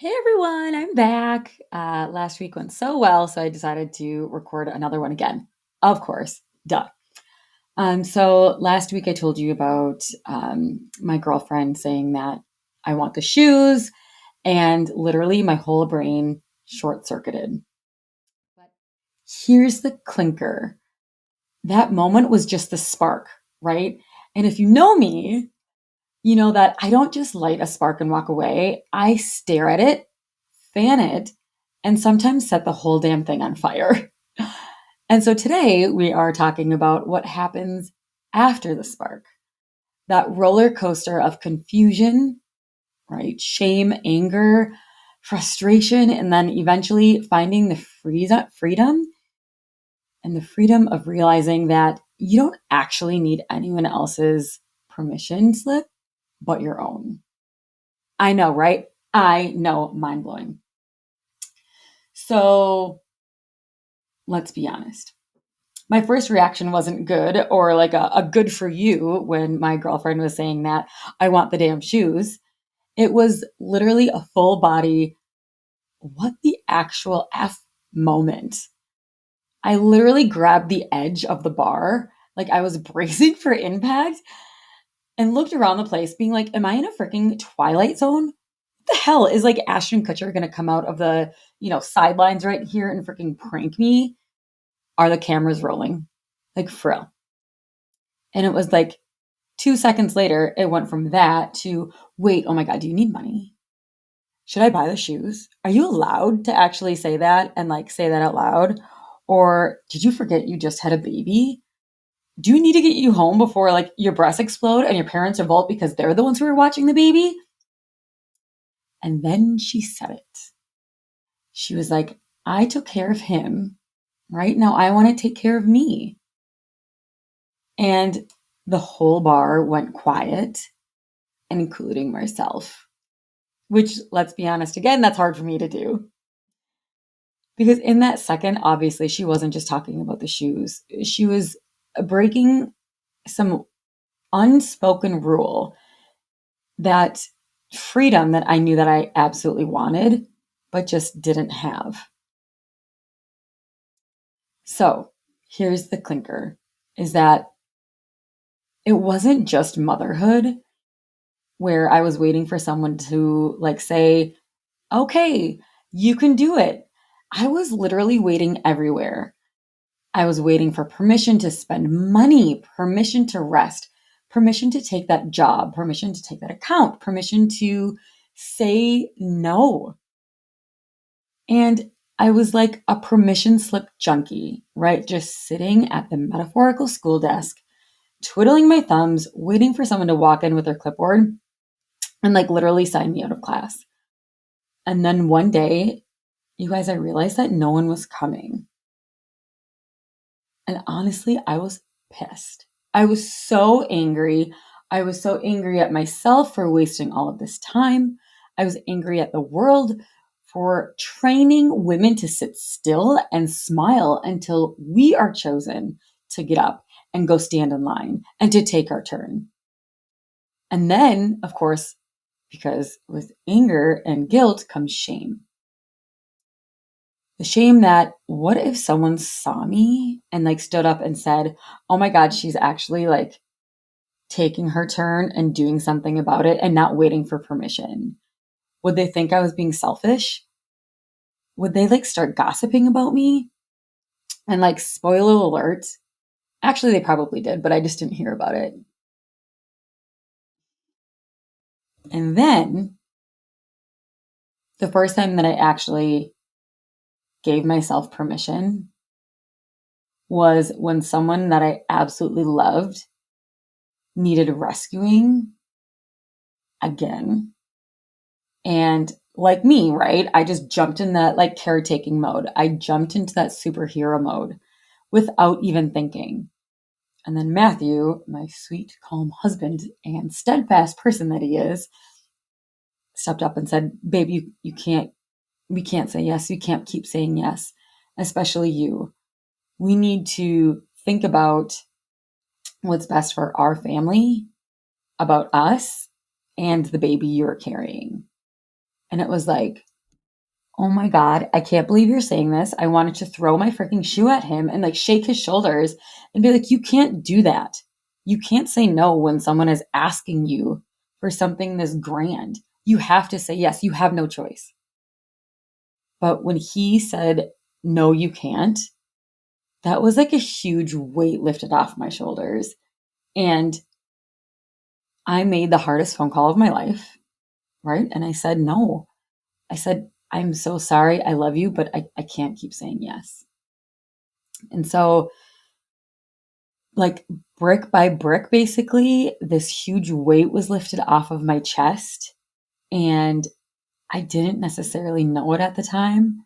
Hey everyone, I'm back. Last week went so well, so I decided to record another one again. Of course, duh. So last week I told you about my girlfriend saying that I want the shoes, and literally my whole brain short circuited. But here's the clinker. That moment was just the spark, right? And if you know me, you know that I don't just light a spark and walk away. I stare at it, fan it, and sometimes set the whole damn thing on fire. And so today we are talking about what happens after the spark, that roller coaster of confusion, right? Shame, anger, frustration, and then eventually finding the freedom and the freedom of realizing that you don't actually need anyone else's permission slip but your own. I know, right? I know, mind blowing. So let's be honest. My first reaction wasn't good or like a good for you when my girlfriend was saying that I want the damn shoes. It was literally a full body, what the actual F moment. I literally grabbed the edge of the bar, like I was bracing for impact, and looked around the place being like, am I in a freaking Twilight Zone? What the hell is like Ashton Kutcher going to come out of the, sidelines right here and freaking prank me? Are the cameras rolling? Like frill. And it was like 2 seconds later, it went from that to, wait, oh my God, do you need money? Should I buy the shoes? Are you allowed to actually say that and like say that out loud? Or did you forget you just had a baby? Do you need to get you home before like your breasts explode and your parents revolt because they're the ones who are watching the baby? And then she said it. She was like, I took care of him. Right now, I want to take care of me. And the whole bar went quiet, including myself, which, let's be honest, again, that's hard for me to do. Because in that second, obviously, she wasn't just talking about the shoes. She was breaking some unspoken rule, that freedom that I knew that I absolutely wanted, but just didn't have. So here's the clinker, is that it wasn't just motherhood where I was waiting for someone to like say, okay, you can do it. I was literally waiting everywhere. I was waiting for permission to spend money, permission to rest, permission to take that job, permission to take that account, permission to say no. And I was like a permission slip junkie, right? Just sitting at the metaphorical school desk, twiddling my thumbs, waiting for someone to walk in with their clipboard and like literally sign me out of class. And then one day, you guys, I realized that no one was coming. And honestly, I was pissed. I was so angry. I was so angry at myself for wasting all of this time. I was angry at the world for training women to sit still and smile until we are chosen to get up and go stand in line and to take our turn. And then, of course, because with anger and guilt comes shame. The shame that what if someone saw me and like stood up and said, oh my God, she's actually like taking her turn and doing something about it and not waiting for permission? Would they think I was being selfish? Would they like start gossiping about me? And like, spoiler alert, actually, they probably did, but I just didn't hear about it. And then the first time that I actually gave myself permission was when someone that I absolutely loved needed rescuing again. And like me, right? I just jumped in that like caretaking mode. I jumped into that superhero mode without even thinking. And then Matthew, my sweet, calm husband and steadfast person that he is, stepped up and said, babe, we can't say yes. You can't keep saying yes, especially you. We need to think about what's best for our family, about us, and the baby you're carrying. And it was like oh my God, I can't believe you're saying this. I wanted to throw my freaking shoe at him and like shake his shoulders and be like, you can't do that. You can't say no when someone is asking you for something this grand. You have to say yes. You have no choice. But when he said, no, you can't, that was like a huge weight lifted off my shoulders. And I made the hardest phone call of my life, right? And I said, no. I said, I'm so sorry. I love you, but I can't keep saying yes. And so, like, brick by brick, basically, this huge weight was lifted off of my chest. And I didn't necessarily know it at the time,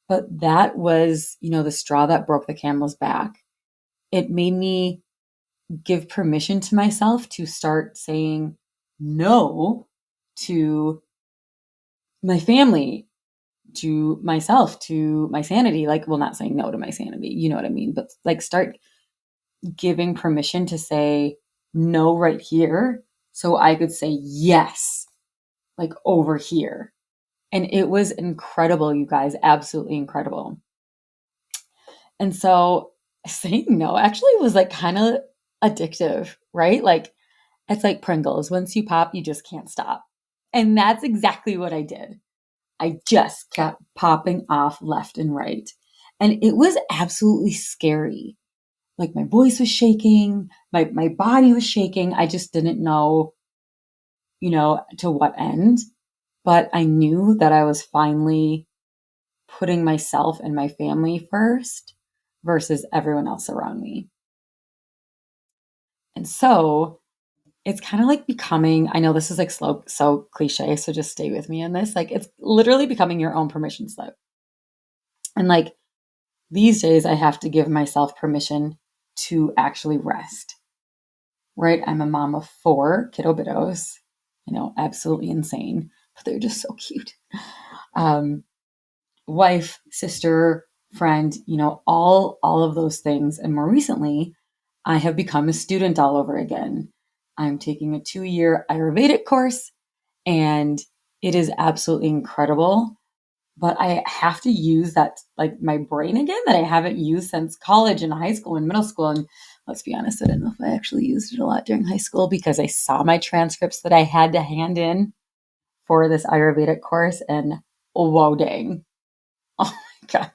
but that was, the straw that broke the camel's back. It made me give permission to myself to start saying no to my family, to myself, to my sanity. Like, well, not saying no to my sanity, you know what I mean? But like, start giving permission to say no right here so I could say yes, like over here. And it was incredible, you guys, absolutely incredible. And so saying no actually was like kind of addictive, right? Like, it's like Pringles. Once you pop, you just can't stop. And that's exactly what I did. I just kept popping off left and right. And it was absolutely scary. Like, my voice was shaking, my body was shaking. I just didn't know, to what end. But I knew that I was finally putting myself and my family first versus everyone else around me. And so it's kind of like becoming, I know this is like so cliche, so just stay with me in this. Like, it's literally becoming your own permission slip. And like, these days I have to give myself permission to actually rest, right? I'm a mom of 4 kiddo biddos, absolutely insane, but they're just so cute. Wife, sister, friend, all of those things. And more recently, I have become a student all over again. I'm taking a 2-year Ayurvedic course, and it is absolutely incredible. But I have to use that, like, my brain again, that I haven't used since college and high school and middle school. And let's be honest, I don't know if I actually used it a lot during high school because I saw my transcripts that I had to hand in for this Ayurvedic course, and whoa, dang. Oh my God.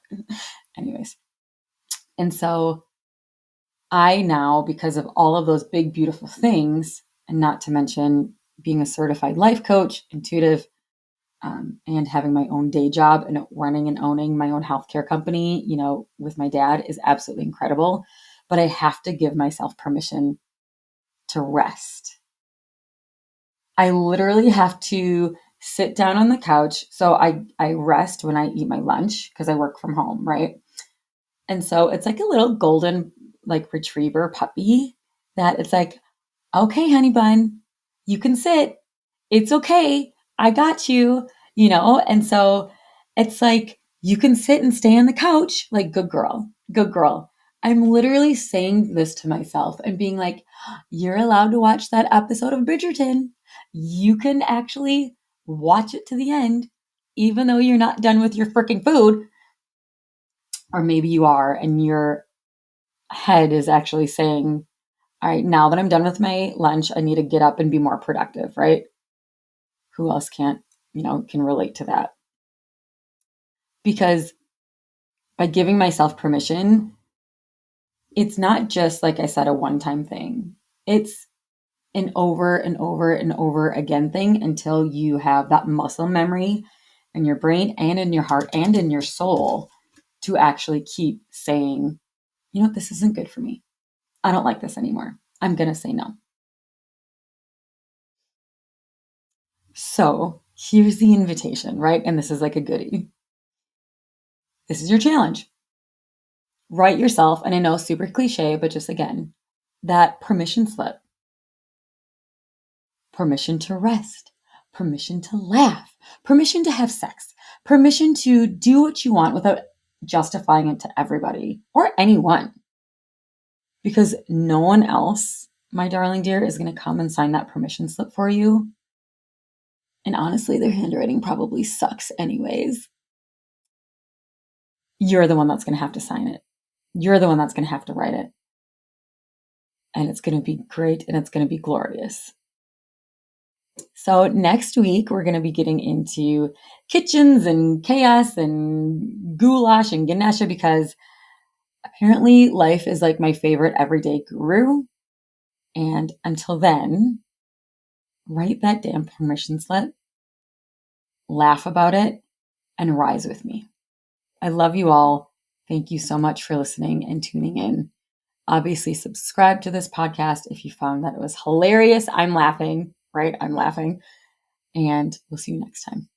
Anyways. And so I now, because of all of those big, beautiful things, and not to mention being a certified life coach, intuitive, and having my own day job and running and owning my own healthcare company, with my dad is absolutely incredible. But I have to give myself permission to rest. I literally have to sit down on the couch. So I rest when I eat my lunch because I work from home, right? And so it's like a little golden, like, retriever puppy that it's like, okay, honey bun, you can sit. It's okay. I got you, And so it's like, you can sit and stay on the couch. Like, good girl, good girl. I'm literally saying this to myself and being like, you're allowed to watch that episode of Bridgerton. You can actually watch it to the end, even though you're not done with your freaking food. Or maybe you are, and your head is actually saying, all right, now that I'm done with my lunch, I need to get up and be more productive, right? Who else can relate to that? Because by giving myself permission, it's not just, like I said, a one-time thing. It's an over and over and over again thing until you have that muscle memory in your brain and in your heart and in your soul to actually keep saying, this isn't good for me. I don't like this anymore. I'm going to say no. So here's the invitation, right? And this is like a goodie. This is your challenge. Write yourself, and I know super cliche, but just again, that permission slip. Permission to rest, permission to laugh, permission to have sex, permission to do what you want without justifying it to everybody or anyone. Because no one else, my darling dear, is going to come and sign that permission slip for you. And honestly, their handwriting probably sucks anyways. you're the one that's going to have to sign it. You're the one that's going to have to write it. And it's going to be great and it's going to be glorious. So next week, we're going to be getting into kitchens and chaos and goulash and Ganesha, because apparently life is like my favorite everyday guru. And until then, write that damn permission slip, laugh about it, and rise with me. I love you all. Thank you so much for listening and tuning in. Obviously, subscribe to this podcast if you found that it was hilarious. I'm laughing, right? I'm laughing. And we'll see you next time.